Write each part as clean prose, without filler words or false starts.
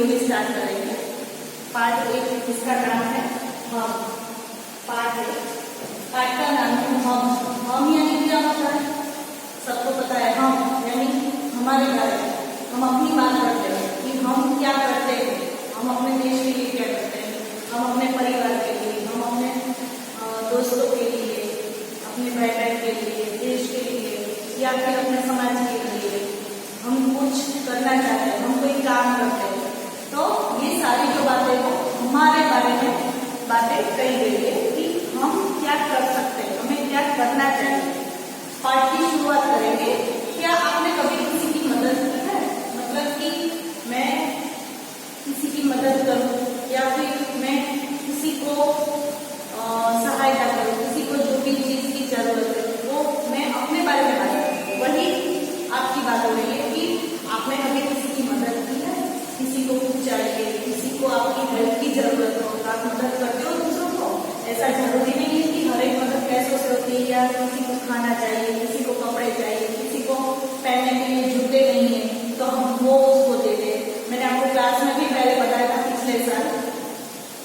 Slowly start करेंगे। Part 1 इसका नाम है हम। पार्ट का नाम है हम यानी क्या होता है? सबको पता है हम यानी हमारे बारे में हम अपनी बात करते हैं कि हम क्या करते हैं, हम अपने देश के लिए क्या करते हैं, हम अपने परिवार के लिए, हम अपने दोस्तों के लिए, अपने भाई बहन के लिए, देश के लिए या फिर अपने समाज के लिए हम कुछ करना चाहते हैं, हम कोई काम करते हैं। तो ये सारी जो बातें हैं हमारे बारे में बातें कही गई है कि हम क्या कर सकते हैं, हमें क्या करना चाहिए। पार्ट की शुरुआत करेंगे। क्या आपने कभी किसी की मदद की है? मतलब कि मैं किसी की मदद करूं या फिर मैं किसी को सहायता करूं, किसी को जो भी चीज की जरूरत है वो मैं अपने बारे में बात करूं। वही आपकी बात हो रही है कि आपने कभी किसी की मदद की है, किसी को कुछ चाहिए, किसी को आपकी हेल्प की जरूरत हो तो आप मदद करते हो दूसरों को। ऐसा जरूरी नहीं है कि हर एक मदद पैसों से होती है, या किसी को खाना चाहिए, किसी को कपड़े चाहिए, किसी को पहनने के लिए जूते नहीं है तो हम वो उसको दे दें। मैंने आपको क्लास में भी पहले बताया था पिछले साल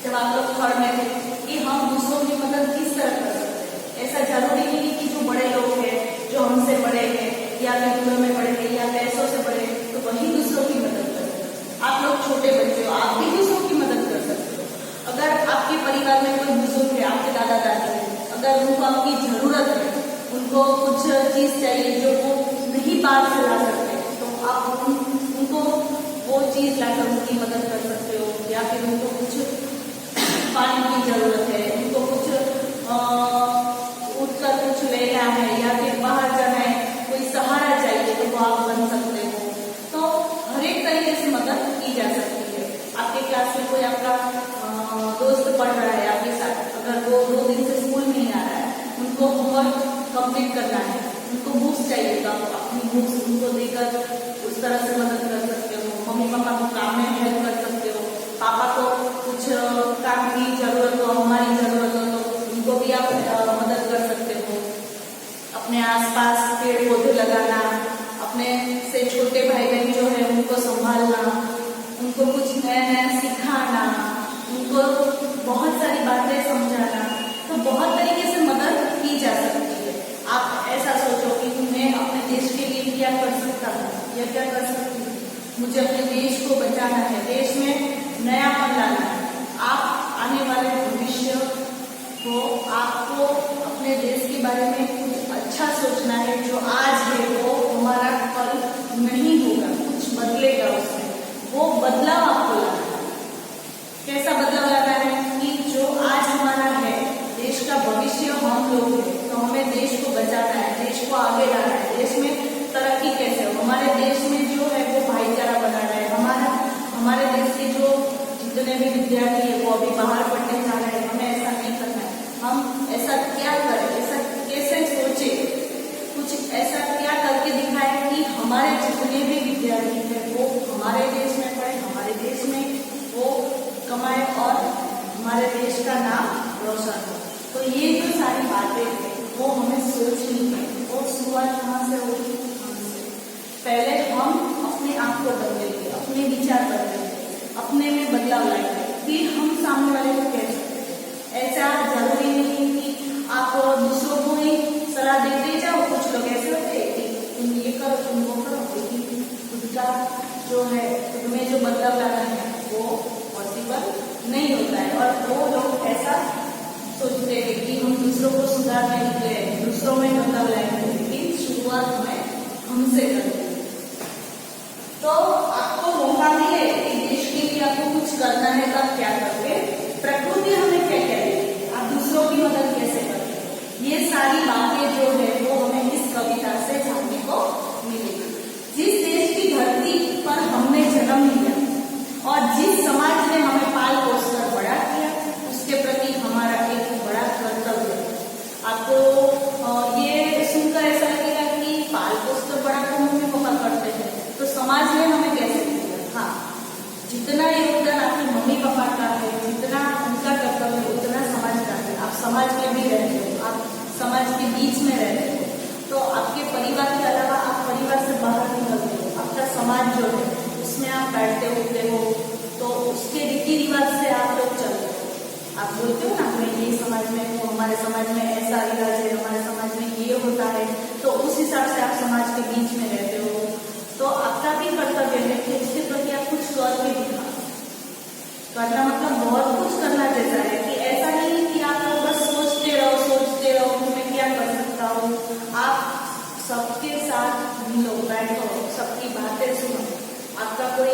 जब आप लोग थर्ड में थे कि हम दूसरों की मदद किस तरह कर सकते हैं। ऐसा जरूरी नहीं कि जो बड़े लोग हैं, जो हमसे बड़े हैं या फिर उम्र में बड़े हैं या पैसों से बड़े हैं तो वही दूसरों की मदद कर सकते हैं। आप लोग छोटे बच्चे हो, आप भी दूसरों की मदद कर सकते हो। अगर आपके परिवार में कोई बुजुर्ग है, आपके दादा दादी है, अगर उनको आपकी जरूरत है, उनको कुछ चीज चाहिए जो वो नहीं बाहर से ला सकते तो आप उनको वो चीज लाकर उनकी मदद कर सकते हो। या फिर उनको कुछ पानी की जरूरत है, उनको कुछ उठकर कुछ लेना है या फिर बाहर जाना है, कोई सहारा चाहिए तो वो आप बन सकते हो। तो हर एक तरीके से मदद की जा सकती है। आपके क्लास में कोई आपका दोस्त पढ़ रहा है आपके साथ, अगर वो 2 दिन से स्कूल नहीं आ रहा है, उनको होमवर्क कंप्लीट करना है, उनको बुक्स चाहिए तो आप अपनी बुक्स उनको देकर उस तरह से मदद कर सकते हो। मम्मी पापा को काम में हेल्प कर सकते हो। पापा को कुछ काम की जरूरत हो, हमारी जरूरत हो तो उनको भी आप मदद कर सकते हो। अपने आसपास पेड़ पौधे लगाना, अपने से छोटे भाई बहन जो है उनको संभालना, उनको कुछ नया नया सिखाना, उनको बहुत सारी बातें समझाना, तो बहुत तरीके से मदद की जा सकती है। आप ऐसा सोचो कि मैं अपने देश के लिए क्या कर सकता हूँ या क्या कर सकती हूँ, मुझे अपने देश को बचाना है, देश में नयापन लाना है। आप आने वाले भविष्य को आपको अपने देश के बारे में कुछ अच्छा सोचना है। जो आज है वो हमारा कल नहीं होगा, कुछ बदलेगा उसमें, वो बदलाव आपको लाना है। कैसा बदलाव लाना है कि जो आज हमारा है, देश का भविष्य हम लोग हैं तो हमें देश को बचाना है, देश को आगे लाना है। देश में तरक्की कैसे हो, हमारे देश में जो है वो भाईचारा बनाना है। हमारे देश के जो जितने भी विद्यार्थी है वो अभी बाहर पढ़ने जा रहे हैं, हमें ऐसा नहीं करना है। हम ऐसा क्या करें, ऐसा कैसे सोचे, कुछ ऐसा क्या करके दिखाए कि हमारे जितने भी विद्यार्थी हैं वो हमारे देश में पढ़े, हमारे देश में वो कमाए और हमारे देश का नाम रोशन हो। तो ये जो सारी बातें हैं वो हमें सोचनी है। और शुरुआत कहाँ से होगी? हमसे। पहले हम अपने आप को बदलेंगे, अपने विचार बदलेंगे, अपने में बदलाव लाएंगे, फिर हम सामने वाले को कह सकते हैं। ऐसा जरूरी नहीं कि आप दूसरों को ही सलाह देते जाओ। कुछ लोग ऐसे होते हैं कि तुम ये करो, तुम वो करो, लेकिन खुद का जो है, खुद में जो बदलाव लाना है वो पॉसिबल नहीं होता है। और वो लोग ऐसा सोचते हैं कि हम दूसरों को सुधारने के लिए, दूसरों में बदलाव लाएंगे, लेकिन शुरुआत में हमसे करेंगे। तो आपको मौका मिले कि देश के लिए आपको कुछ करना है तो आप क्या करोगे? प्रकृति हमें क्या कहेगी, आप दूसरों की मदद कैसे करोगे? ये सारी बातें जो है वो हमें इस कविता से जानने को मिलेगी। जिस देश की धरती पर हमने जन्म लिया और जिस समाज ने हमें पाल पोस कर बड़ा किया, उसके प्रति हमारा एक बड़ा कर्तव्य है। आपको ये सुनकर ऐसा लगेगा कि पाल पोस कर बड़ा तो मम्मी पापा करते हैं तो समाज ने हमें कैसे किया? हाँ, जितना योगदान आपके मम्मी पापा का है, जितना उनका कर्तव्य है उतना समाज का है। आप समाज में भी रहते हो, आप समाज के बीच में रहते हो, तो आपके परिवार के अलावा आप परिवार से बाहर निकलते हो, आपका समाज जो है उसमें आप बैठते उठते हो, उसके रीति रिवाज से आप लोग चलते हो। आप बोलते हो ना, मैं ये समाज में हूँ, हमारे समाज में ऐसा रिवाज है, हमारे समाज में ये होता है, तो उस हिसाब से आप समाज के बीच में रहते हो। तो आपका भी कर्तव्य है कि उसके प्रति आप कुछ कर भी दिखाओ। करना मतलब बहुत कुछ करना जैसा है कि ऐसा नहीं कि आप लोग बस सोचते रहो कि मैं क्या कर सकता हूँ। आप सबके साथ मिलो, बैठो, सबकी बातें सुनो। आपका कोई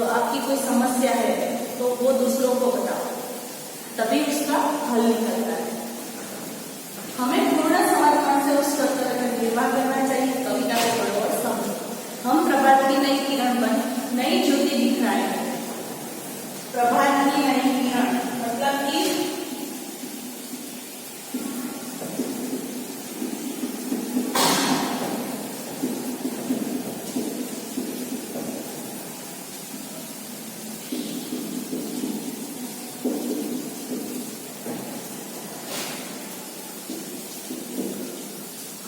आपकी कोई समस्या है तो वो दूसरों को बताओ, तभी उसका हल निकलता है। हमें पूर्ण समर्पण से उस कर्तव्य का निर्वाह करना चाहिए। कविता को पढ़ो और समझो। हम प्रभात की नई किरण बन नई ज्योति दिखलाएंगे। प्रभात की नई किरण मतलब कि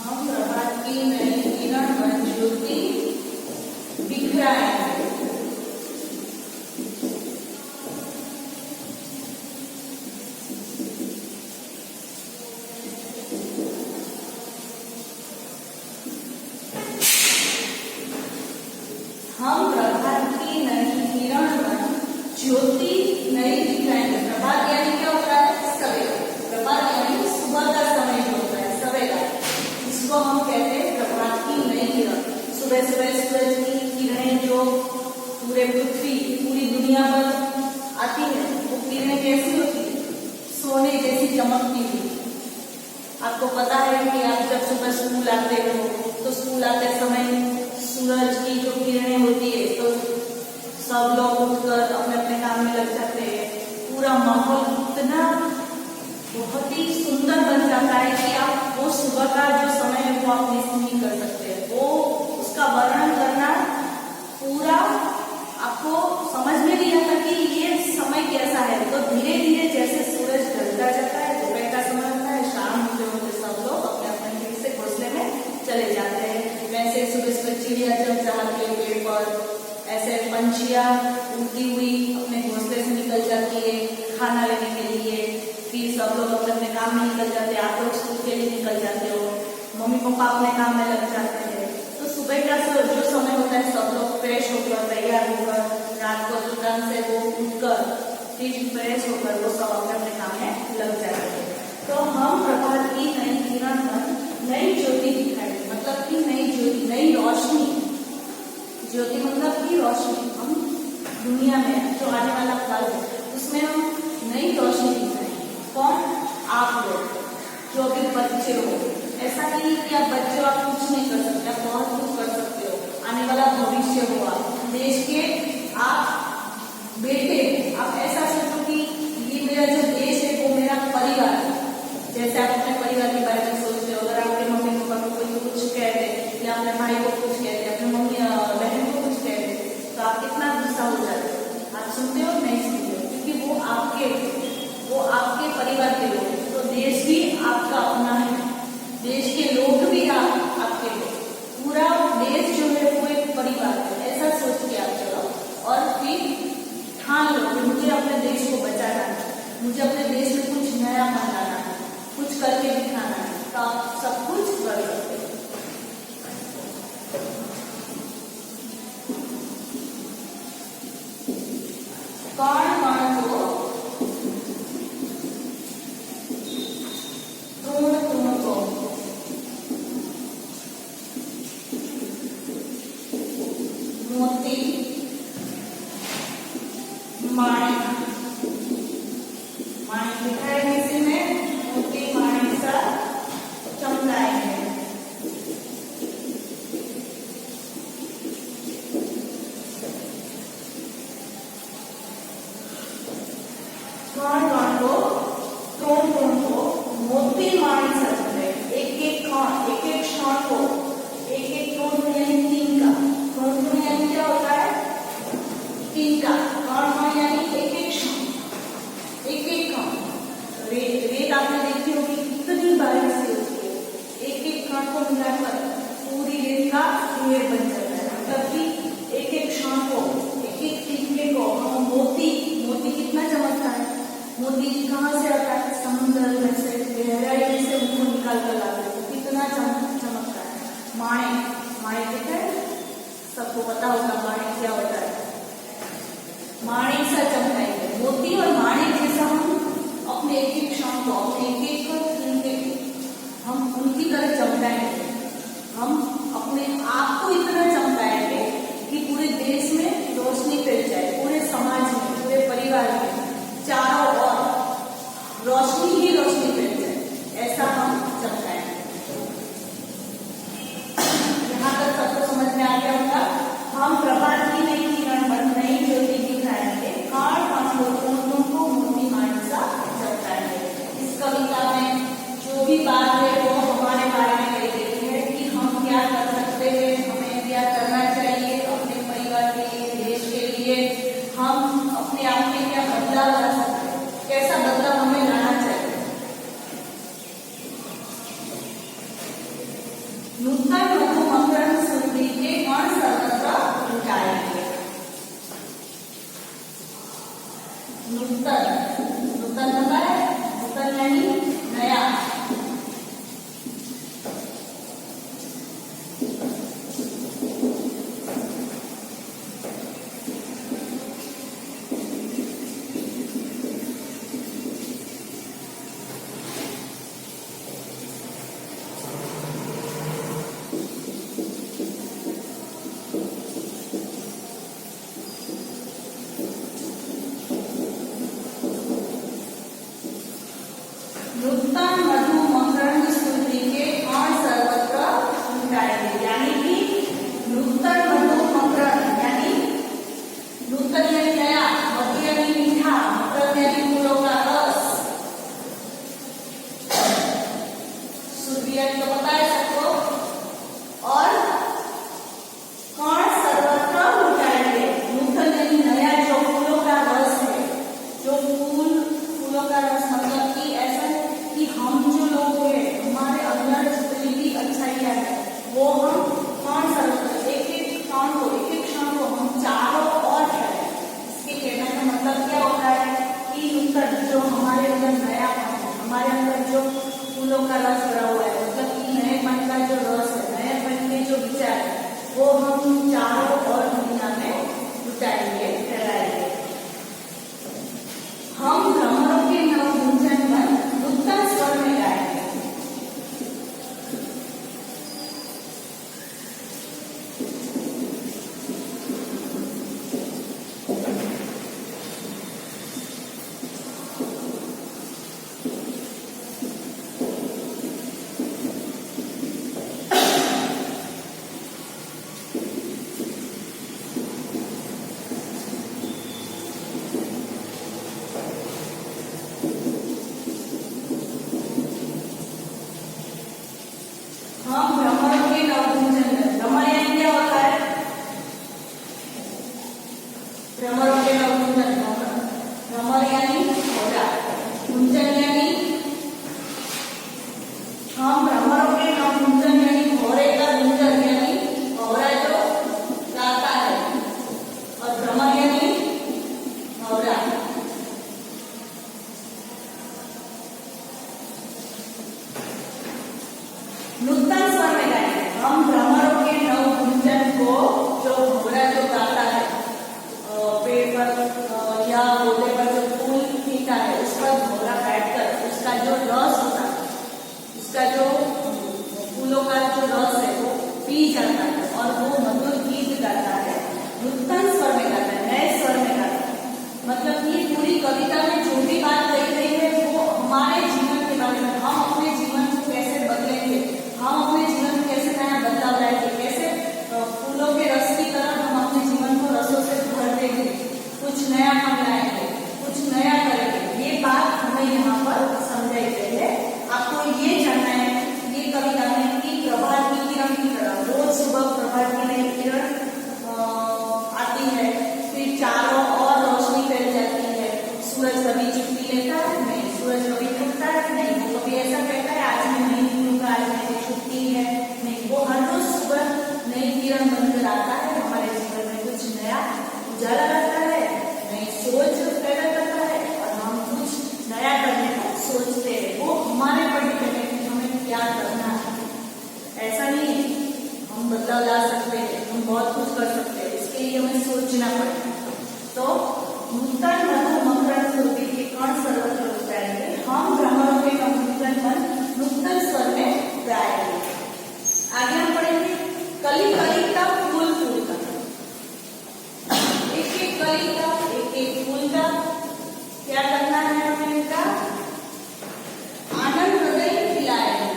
हम प्रभात की नई किरण बन ज्योति दिखलाएंगे। हम प्रभात की नई किरण बन ज्योति नई दिखलाएंगे। प्रभात यानी क्या होता है? सवेरा। प्रभात यानी सुबह का समय जो होता है, सवेरा, इसको हम कहते हैं प्रभात की नई किरण। सुबह सुबह सूरज की किरणें जो पूरे पृथ्वी, पूरी दुनिया पर आती है, वो किरणें कैसी होती है? सोने जैसी चमकती हुई। आपको पता है कि आप जब सुबह स्कूल आते हो तो स्कूल आते समय सूरज की जो किरणें होती है तो सब लोग उठकर अपने अपने काम में लग जाते हैं। पूरा माहौल इतना बहुत ही सुंदर बन जाता है कि आप वो सुबह का जो समय है वो आप मिस नहीं कर सकते। वो उसका वर्णन करना पूरा आपको समझ में नहीं आता कि ये समय कैसा है। तो धीरे धीरे जैसे सूरज ढलता जाता है, दोपहर का समय होता है, शाम होते होते सब लोग अपने अपने घर से घोंसले में चले जाते हैं। वैसे सुबह सुबह चिड़िया चहचहाती है पेड़ पर, ऐसे पंछियां उड़ती हुई अपने घोंसले से निकल जाती है खाना लेने के लिए। फिर सब लोग अपने अपने काम में निकल जाते हैं। आप लोग स्कूल के लिए निकल जाते हो, मम्मी पापा अपने काम में लग जाते हैं। तो सुबह का जो समय होता है सब लोग फ्रेश होकर तैयार होकर रात को जो ढंग से वो उठकर फिर फ्रेश होकर वो सब अपने अपने काम में लग जाते हैं। तो हम प्रभात की नई किरण बन नई ज्योति दिखाएंगे, मतलब कि नई ज्योति, नई रोशनी। ज्योति मतलब की रोशनी। हम दुनिया में जो आने वाला कल है उसमें हम नई रोशनी दिखाएंगे। कौन? आप लोग जो अभी बच्चे हो। ऐसा नहीं कि आप बच्चे हो, आप कुछ नहीं कर सकते, आप बहुत कुछ कर सकते हो। आने वाला भविष्य हो, आप देश के आप बेटे। आप ऐसा सोचो कि ये मेरा जो देश है वो मेरा परिवार है। जैसे आप अपने परिवार के बारे में सोचते हो, अगर आपके मम्मी पापा को कोई कुछ कह दे या अपने भाई को कुछ कह दे, अपने मम्मी बहन को कुछ कह दे, तो आप कितना गुस्सा हो जाते हो। आप सुनते हो? नहीं सुनते हो, क्योंकि वो आपके परिवार के लोग हैं। तो देश भी आपका अपना है, देश के लोग भी आपके हैं। पूरा देश जो है वो एक परिवार है। ऐसा सोच के आप चलो और फिर ठान लो कि मुझे अपने देश को बचाना है, मुझे अपने देश में कुछ नया बनाना है, कुछ करके दिखाना है। तो आप सब कुछ कर सकते हो। कण कण को तृण तृण को मोती माणिक दिखाएंगे, इसी में मोती माणिक सा चमकाएंगे। कण कण को तृण तृण को मोती माणिक सा चमकाएंगे। एक एक कण, एक एक क्षण को, एक एक तृण यानी तिनका। तृण यानी क्या होता है? तिनका। कण कण यानी एक एक क्षण, एक एक कण। रेत आपने देखी होगी कितनी बारीक सी होती है। एक एक कण को मिलाकर पूरी रेत का ढेर बन जाता है। मतलब कि एक एक क्षण को, एक एक तिनके को हम मोती कहाँ से आता है? समुद्र में से, गहराई में से उनको निकाल कर लाते हैं। कितना चमकता है। माणिक, माणिक देखा है? सबको पता होगा माणिक क्या होता है। माणिक सा चमकाएंगे। मोती और माणिक जैसा हम अपने एक एक क्षण को, अपने एक एक हम उनकी तरह चमकाएंगे। हम अपने आप को इतना चमकाएंगे कि पूरे देश में रोशनी फैल जाए, पूरे समाज में, पूरे परिवार में चारों ओर रोशनी ही रोशनी फैल जाए, ऐसा हम चमकाएंगे। यहाँ तक सबको समझ में आ गया होगा। हम प्रभात की नई किरण पर नई ज्योति दिखाएंगे, काल पांचों को मोती माणिक सा चमकाएंगे। इस कविता में जो भी बात है वो हमारे बारे में कही गई है कि हम क्या कर सकते हैं, हमें क्या करना चाहिए अपने परिवार के लिए, देश के लिए। हम अपने आप में क्या बदलाव ला सकते हैं, कैसा बदलाव हमें लाना चाहिए। नूतन मधु मकरंद सुंदरी के कण सर्वत्र लुटाएंगे। नूतन, नूतन होता है, नूतन यानी नया। नूतन मधु मकरंद सुंदरी के कण सर्वत्र लुटाएंगे। यानी कि नूतन मधु मकरंद यानी नूतन यानी नया, मधु यानी मीठा, मकरंद यानी फूलों का रस, सुंदरी यानी तो पता है सबको, और कण सर्वत्र लुटाएंगे। नूतन यानी नया, जो फूलों का रस है, जो फूलों का रस मतलब कि ऐसा कि हम जो लोग हैं, हमारे अंदर जितनी भी अच्छाइयाँ है वो हम कौन सर्वत्र एक एक क्षण को हम चारों ओर फैलाएं। इसके कहने का मतलब क्या होता है कि नूतन जो हमारे अंदर नया है, हमारे अंदर जो फूलों का रस भरा हुआ है, मतलब कि नएपन का जो रस है, नएपन के जो विचार है वो हम चारों ओर दुनिया में लुटाएंगे, फैलाएंगे। हम भ्रमरों के नव गुंजन में नूतन स्वर में गाएंगे। हम भ्रमरों के नवगुंजन में, भ्रमर यानी क्या होता है? भ्रमरों के नवगुंजन, भ्रमर यानी घोड़ा, गुंजन यानी, हम भ्रमरों के नवगुंजन यानी घोड़े का गुंजन यानी घोड़ा जो गाता है, और भ्रमर यानी घोड़ा। नूतन स्वर में गाएंगे। हम भ्रमरों के नव गुंजन को, जो घोड़ा जो गाता है, पेड़ पर या पौधे पर जो फूल खिलता है उस पर घोड़ा बैठकर उसका जो रस होता है, उसका जो फूलों का जो रस है वो पी जाता है और वो मधुर गीत गाता है। नूतन स्वर में गाता है, नए स्वर में गाता है। मतलब ये पूरी कविता में जो भी बात कही गई है वो हमारे जीवन के बारे में, हम अपने जीवन को कैसे बदलेंगे, हम अपने जीवन में कैसे नया बदलाव लाएंगे, कैसे फूलों के रस की तरह हम अपने जीवन को रसों से भर देंगे, कुछ नया हम लाएंगे, कुछ नया करेंगे। ये बात हमें यहाँ पर समझाई गई है। आपको ये जानना है ये कविता में कि प्रभात की किरण की तरह रोज सुबह प्रभात की नई किरण आती है, फिर चारों ओर रोशनी फैल जाती है। सूरज कभी छुट्टी लेता है नहीं, सूरज कभी थकता है नहीं, वो कभी ऐसा कहता है आज मैं नहीं निकलूंगा, आज मेरी छुट्टी है नहीं, वो हर रोज सुबह नई किरण बनकर आता है, हमारे जीवन में कुछ नया उजाला लाता है। नहीं, बदलाव ला सकते हैं, हम बहुत कुछ कर सकते हैं, इसके लिए हमें सोचना पड़ता है। तो नूतन मधु मकरंद श्रुति के कण सर्वत्र गाएंगे, हम भ्रमरों के नूतन मन नूतन स्वर में गाएंगे। आगे हम पढ़ेंगे कली कली का फूल फूल का, एक एक कली का एक एक फूल का क्या करना है हमें, इनका आनंद हृदय खिलाएंगे।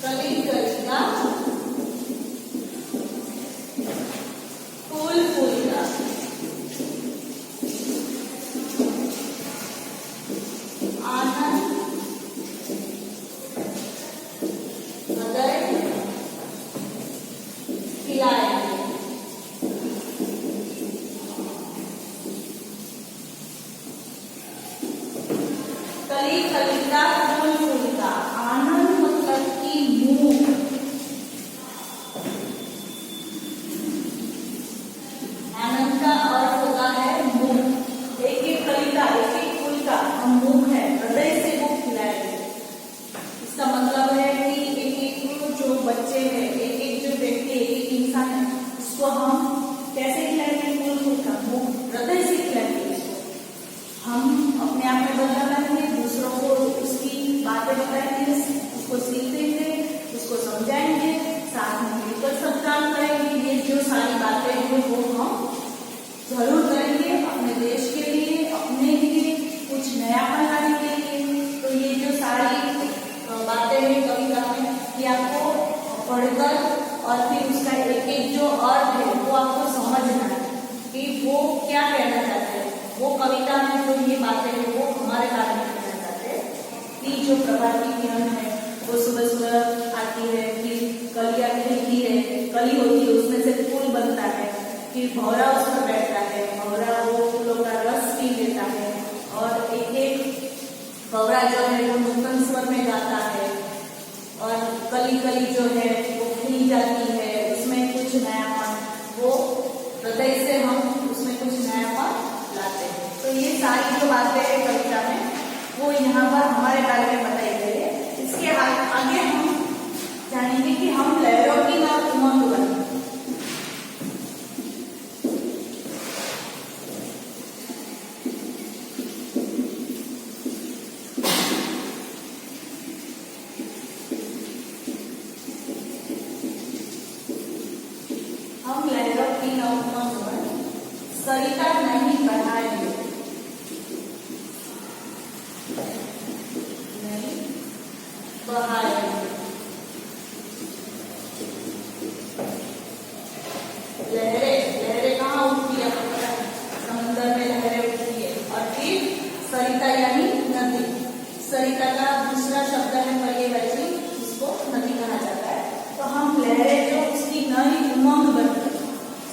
कली कली का फूल फूल का आनंद हृदय खिलाएंगे। कली कली का फूल फूल का, आनंद मतलब कि मुंह, आनंद का अर्थ होता है मुंह। एक एक कली का एक एक फूल का हम मुंह है, हृदय से वो खिलाएंगे। इसका मतलब है कि एक एक जो बच्चे हैं, एक एक जो व्यक्ति, एक एक इंसान है, उसको हम कैसे खिलाएंगे, फूल फूल का मुंह, हृदय से खिलाएंगे। हम अपने आप में बदलाव लाएंगे, दूसरों को उसकी बातें बताएंगे, उसको सीख देंगे, उसको समझाएंगे, साथ में मिलकर सब काम करेंगे। ये जो सारी बातें हैं वो हम जरूर करेंगे अपने देश के लिए, अपने लिए कुछ नयापन लाने के लिए। तो ये जो सारी बातें हैं कविता में, ये आपको पढ़कर और फिर उसका एक एक जो अर्थ है वो आपको समझना है कि वो क्या कहना चाहते हैं। वो कविता में जो ये बातें हैं वो हमारे बारे में कहना चाहते हैं कि जो प्रभात की किरण है वो सुबह सुबह आती है, फिर कलियां खिलती है, कली होती है, उसमें से फूल बनता है, फिर भौरा उस पर बैठता है, भौरा वो फूलों का रस पी लेता है, और एक एक भौरा जो है वो नूतन स्वर में गाता है, और कली कली जो है वो खिल जाती है, उसमें कुछ नयापन, वो हृदय से हम उसमें कुछ नयापन लाते हैं। तो ये सारी जो बातें हैं कविता में वो यहाँ पर हमारे बारे में बताई गई है। इसके आगे हम जानेंगे कि हम लहरों की ना उमंग बने। हम लहरों की ना उमंग बने, सरिता नहीं बढ़ाएंगे, नहीं बढ़ाएंगे। लहरें कहाँ उठती है, समुद्र में लहरें उठती है, और फिर सरिता यानी नदी। सरिता का दूसरा शब्द है पर्यवाची, उसको नदी कहा जाता है। तो हम लहरें जो उसकी नई उमंग बनती है,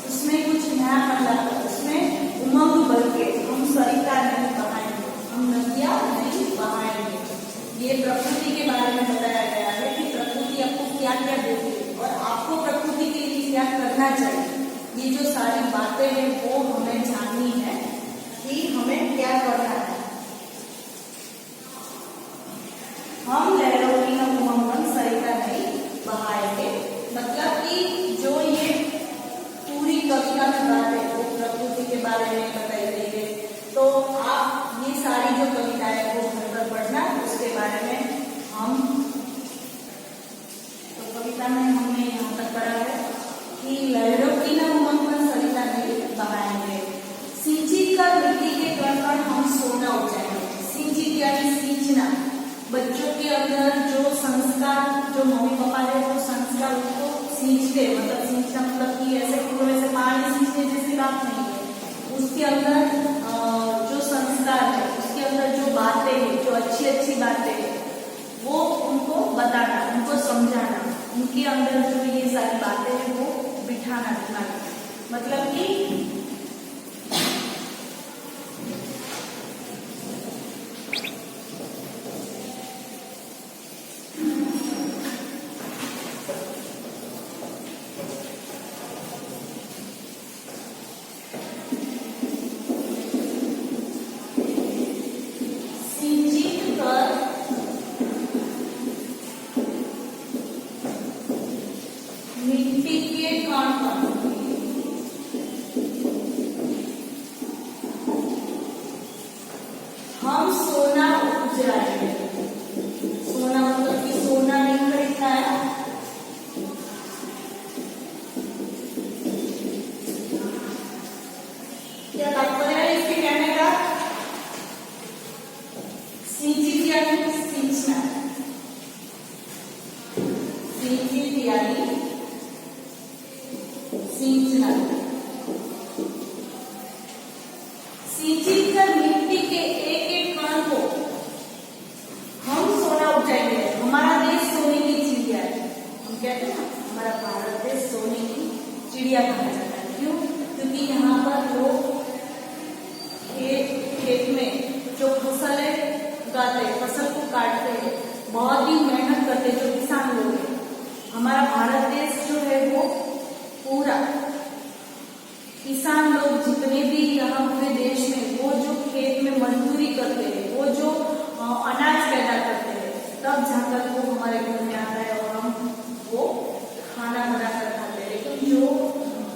उसमें कुछ नया बदलाव, उसमें उमंग भर के हम सरिता नहीं बहाएंगे, हम नदियां नहीं बहाएंगे। ये प्रकृति के बारे में बताया गया है कि प्रकृति आपको क्या क्या देती है और आपको प्रकृति के लिए क्या करना चाहिए। ये जो सारी बातें हैं वो हमें जाननी है कि हमें क्या करना है। हम लहरों की न उमंग सरिता नहीं बहाएंगे, मतलब कि जो ये पूरी कविता में बात है वो प्रकृति के बारे में बताई गई है। तो आप ये सारी जो कविता है वो घर पर पढ़ना, उसके बारे में हम तो कविता में हमने यहाँ तक पढ़ा है कि लहरों की न उमंग सरिता नहीं बहाएंगे, सिंचित कर मिट्टी के कण कण हम सोना उठाएंगे। सिंचित यानी सींचना, बच्चों के अंदर जो संस्कार, जो मम्मी पापा है वो संस्कार उनको सींचते, मतलब सींचना मतलब कि ऐसे कुएं से पानी सींचने जैसी बात नहीं है। उसके अंदर जो संस्कार है, उसके अंदर जो बातें हैं, जो अच्छी अच्छी बातें हैं, वो उनको बताना, उनको समझाना, उनके अंदर जो ये सारी बातें हैं वो बिठाना दिमाग, मतलब कि मंजूरिया कहा जाता है। क्यों? क्योंकि यहाँ पर लोग खेत में जो फसल है उगाते, फसल को काटते हैं, बहुत ही मेहनत करते जो किसान लोग हैं। हमारा भारत देश जो है वो पूरा किसान लोग जितने भी यहाँ पूरे देश में वो जो खेत में मजदूरी करते हैं, वो जो अनाज पैदा करते हैं, तब जाकर वो हमारे घर में आता है और हम वो खाना बनाकर खाते हैं। लेकिन जो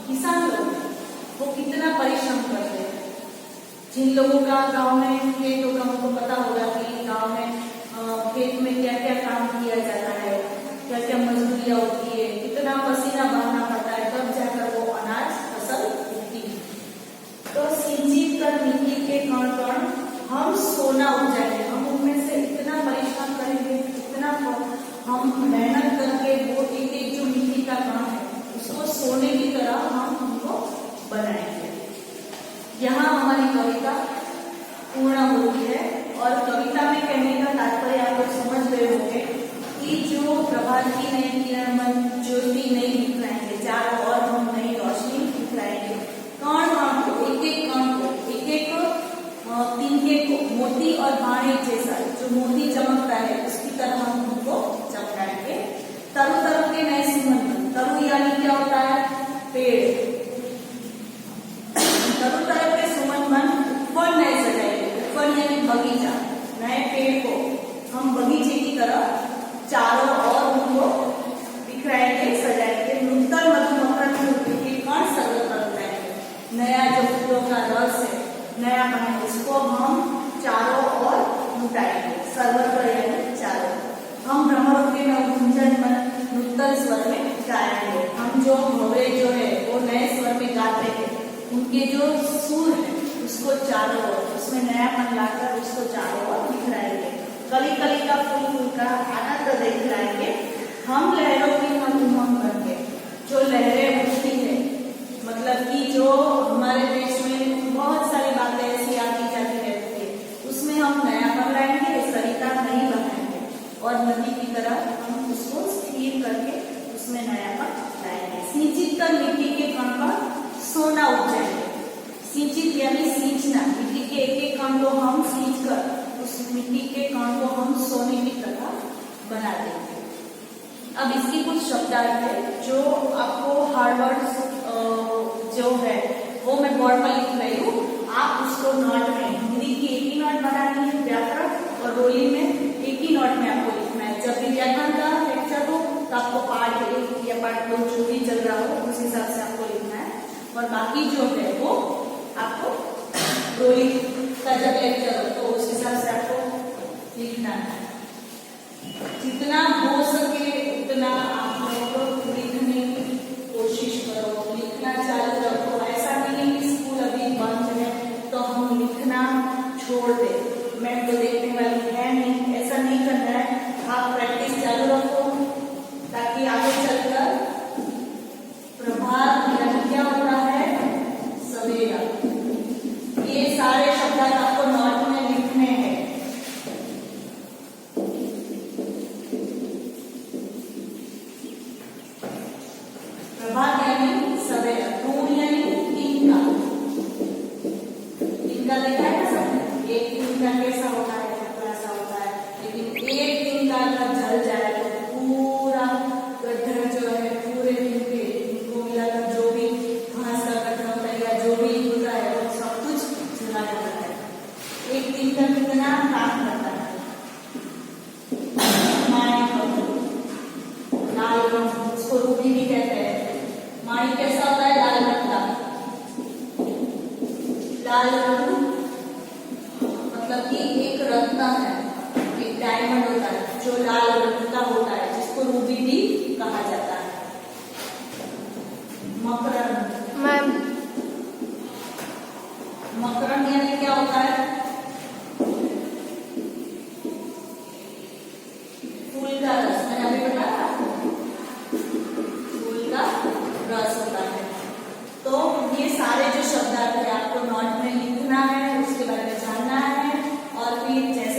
किसान लोग हैं वो कितना परिश्रम करते हैं। जिन लोगों का गांव में खेत होगा उनको पता होगा कि गांव में खेत में क्या क्या काम किया जाता है, क्या क्या मजदूरियां होती है, कितना पसीना बहाना पड़ता है, तब जाकर वो अनाज फसल उगती है। तो सिंचित कर मिट्टी के कण कण हम सोना उपजाएंगे, हम उनमें से इतना परिश्रम करेंगे, इतना हम मेहनत करके वो एक एक जो मिट्टी का कण है उसको सोने की तरह हम उनको बनाएंगे। यहाँ हमारी कविता पूर्ण होती है और कविता में कहने का तात्पर्य आप लोग समझ गए होंगे कि जो प्रभात की नई किरण मन ज्योति नहीं दिखलाएंगे, चारों ओर हम नई रोशनी दिखलाएंगे। कण कण को एक एक कण को एक एक तिनके को मोती और बाणे जैसा जो मोती चमकता है उसकी तरह हम उनको चमकाएंगे। तरु तरु के नए सुमन, तरु यानी क्या होता है? पेड़। तरु तरु के सुमन मन उपवन नए सजाएंगे, उपवन यानी बगीचा, नए पेड़ को हम बगीचे की तरह चारों ओर उनको बिखराएंगे, सजाएंगे। नूतन मधुमक्खन के कण सर्वत्र फैलाएंगे, नया जो फूलों का रस है, नया मन उसको हम चारों ओर लुटाएंगे, सर्वत्र यानी चारों। हम भ्रमरों के गुंजन मन नूतन स्वर में गाएंगे, हम जो भौरे जो है वो नए स्वर में गाते हैं, उनके जो सुर है उसको चारों ओर, उसमें नया मन लाकर उसको चारों ओर बिखराएंगे। कली कली का फूल फूल का आनंद दिखलाएंगे, हम लहरों की उमंग करके, जो लहरें उठती है, मतलब कि जो हमारे देश में बहुत सारी बातें ऐसी आती जाती रहती है, उसमें हम नया मन लाएंगे, सरिता नहीं बनाएंगे और नदी की तरह हम उसको स्थिर करके उसमें नया मन लाएंगे। सिंचित कर मिट्टी के कण कण सोना उपजाएंगे। सिंचित यानी सींचना, मिट्टी के एक एक कण को हम सींच कर उस मिट्टी के कण को हम सोने की तरह बना देंगे। अब इसकी कुछ शब्दार्थ है जो आपको हार्वर्ड जो है वो मैं बोर्ड पर लिख रही हूँ, आप उसको नोट में हिंदी की एक ही नोट बनानी है, व्याकरण और रोली में एक ही नोट में आपको लिखना है। जब भी व्याकरण का लेक्चर हो तो आपको पार्ट 1 या पार्ट 2 जो भी चल रहा हो उस हिसाब से आपको लिखना है, और बाकी जो है वो आपको रोली का जब लेक्चर हो तो उस हिसाब से आपको लिखना है। जितना हो सके उतना आप लोग लिखने की कोशिश करो, लिखना चालू रखो। ऐसा नहीं है कि स्कूल अभी बंद है तो हम लिखना छोड़ दें, मैम तो देखने वाली है नहीं, ऐसा नहीं करना है। आप प्रैक्टिस चालू रखो ताकि आगे चलकर प्रभात यानी क्या होता है? सवेरा। ये सारे शब्द आपको नोट में लिखने हैं। प्रभात यानी सवेरा, पूर्ण यानी तिनका। तिनका देखा है ना सब? एक तिनका कैसा होता है? ऐसा होता है, लेकिन एक तिनका अगर जल जाए तो पूरा गड्ढा जो है पूरे दिन के इनको मिलाकर जो भी घास का गड्ढा होता है या जो भी होता है वो सब कुछ जला जाता है। एक तिनका कितना काम करता है? लाल रंग, उसको रूबी भी कहते हैं। माणी कैसा होता है? लाल रंग का। लाल रंग मतलब कि एक रत्न है, एक डायमंड होता है जो लाल रंग का होता है, जिसको रूबी भी कहा जाता है। मकरंद मैम, मकरंद यानी क्या होता है? फूल का रस, मैंने अभी बताया फूल का रस होता है। तो ये सारे जो शब्द है आपको नोट में लिखना है, उसके बारे में जानना है, और फिर जैसे